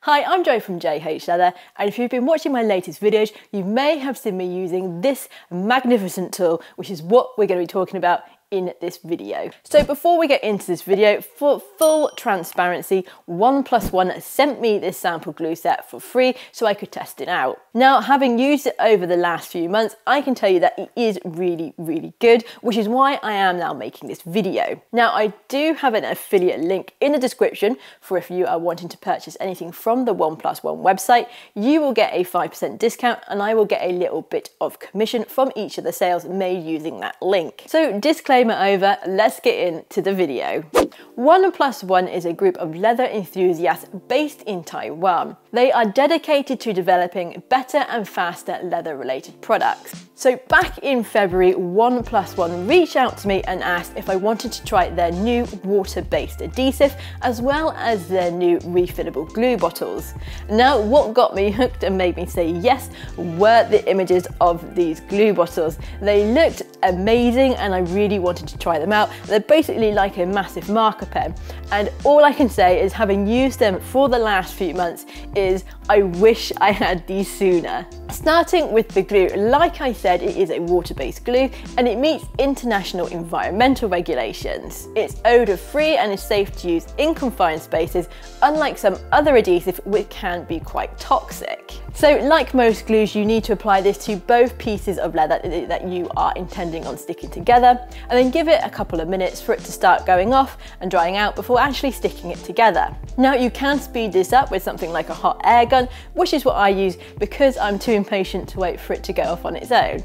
Hi, I'm Jo from J.H.Leather, and if you've been watching my latest videos, you may have seen me using this magnificent tool, which is what we're going to be talking about in this video. So before we get into this video, for full transparency, 1+1 sent me this sample glue set for free so I could test it out. Now, having used it over the last few months, I can tell you that it is really, really good, which is why I am now making this video. Now, I do have an affiliate link in the description for if you are wanting to purchase anything from the 1+1 website. You will get a 5% discount and I will get a little bit of commission from each of the sales made using that link. So disclaimer over, let's get into the video. 1+1 is a group of leather enthusiasts based in Taiwan. They are dedicated to developing better and faster leather related products. So back in February, 1+1 reached out to me and asked if I wanted to try their new water-based adhesive as well as their new refillable glue bottles. Now, what got me hooked and made me say yes were the images of these glue bottles. They looked amazing and I really wanted to try them out. They're basically like a massive marker pen, and all I can say is, having used them for the last few months, is I wish I had these sooner. Starting with the glue, like I said, it is a water-based glue and it meets international environmental regulations. It's odour-free and is safe to use in confined spaces, unlike some other adhesive which can be quite toxic. So like most glues, you need to apply this to both pieces of leather that you are intending on sticking together, and then give it a couple of minutes for it to start going off and drying out before actually sticking it together. Now, you can speed this up with something like a hot air gun, which is what I use because I'm too impatient to wait for it to go off on its own.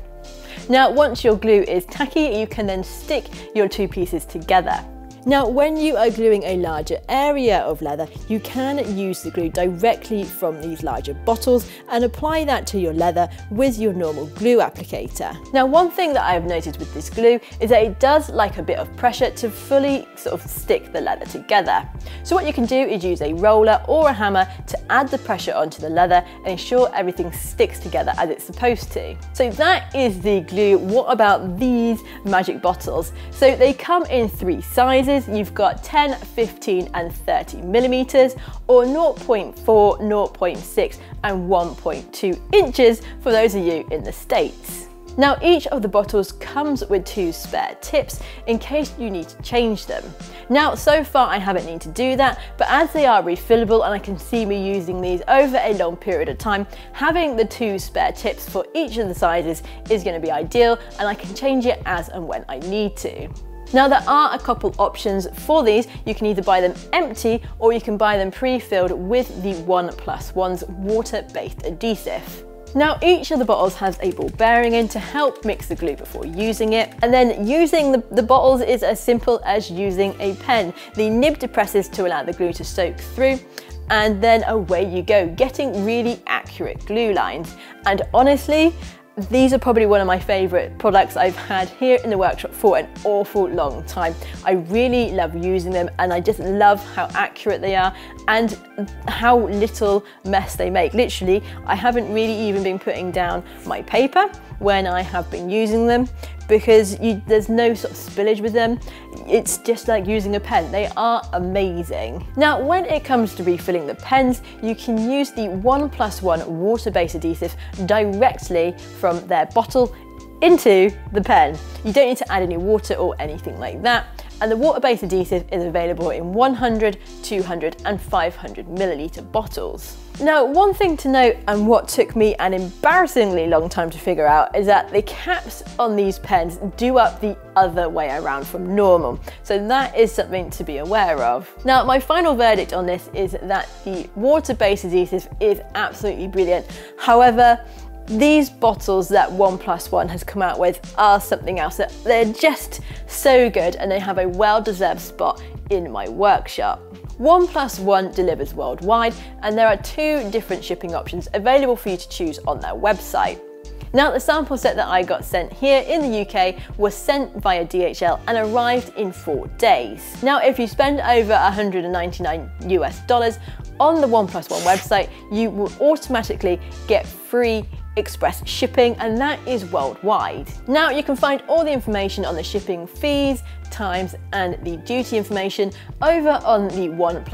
Now, once your glue is tacky, you can then stick your two pieces together. Now, when you are gluing a larger area of leather, you can use the glue directly from these larger bottles and apply that to your leather with your normal glue applicator. Now, one thing that I've noticed with this glue is that it does like a bit of pressure to fully sort of stick the leather together. So what you can do is use a roller or a hammer to add the pressure onto the leather and ensure everything sticks together as it's supposed to. So that is the glue. What about these magic bottles? So they come in 3 sizes. You've got 10, 15 and 30 millimeters, or 0.4, 0.6 and 1.2 inches for those of you in the States. Now, each of the bottles comes with 2 spare tips in case you need to change them. Now, so far I haven't needed to do that, but as they are refillable and I can see me using these over a long period of time, having the 2 spare tips for each of the sizes is going to be ideal, and I can change it as and when I need to. Now, there are a couple options for these. You can either buy them empty or you can buy them pre-filled with the 1+1's water-based adhesive. Now, each of the bottles has a ball bearing in to help mix the glue before using it. And then using the bottles is as simple as using a pen. The nib depresses to allow the glue to soak through, and then away you go, getting really accurate glue lines. And honestly, these are probably one of my favourite products I've had here in the workshop for an awful long time. I really love using them and I just love how accurate they are and how little mess they make. Literally, I haven't really even been putting down my paper when I have been using them because there's no sort of spillage with them. It's just like using a pen. They are amazing. Now, when it comes to refilling the pens, you can use the 1+1 water-based adhesive directly from their bottle into the pen. You don't need to add any water or anything like that. And the water-based adhesive is available in 100, 200 and 500 milliliter bottles. Now, one thing to note, and what took me an embarrassingly long time to figure out, is that the caps on these pens do up the other way around from normal. So that is something to be aware of. Now, my final verdict on this is that the water-based adhesive is absolutely brilliant. However, these bottles that 1+1 has come out with are something else. They're just so good and they have a well-deserved spot in my workshop. 1+1 delivers worldwide and there are 2 different shipping options available for you to choose on their website. Now, the sample set that I got sent here in the UK was sent via DHL and arrived in 4 days. Now, if you spend over $199 US on the 1+1 website, you will automatically get free express shipping, and that is worldwide. Now, you can find all the information on the shipping fees, times and the duty information over on the 1+1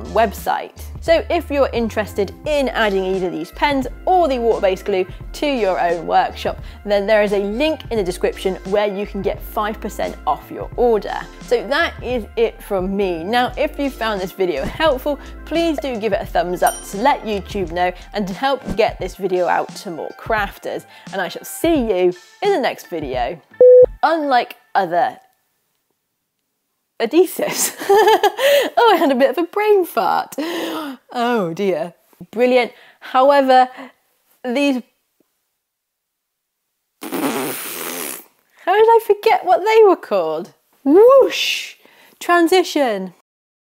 website. So if you're interested in adding either these pens or the water-based glue to your own workshop, then there is a link in the description where you can get 5% off your order. So that is it from me. Now, if you found this video helpful, please do give it a thumbs up to let YouTube know and to help get this video out to more crafters. And I shall see you in the next video. Unlike other adhesives. Oh, I had a bit of a brain fart. Oh dear. Brilliant. However, these... How did I forget what they were called? Whoosh! Transition.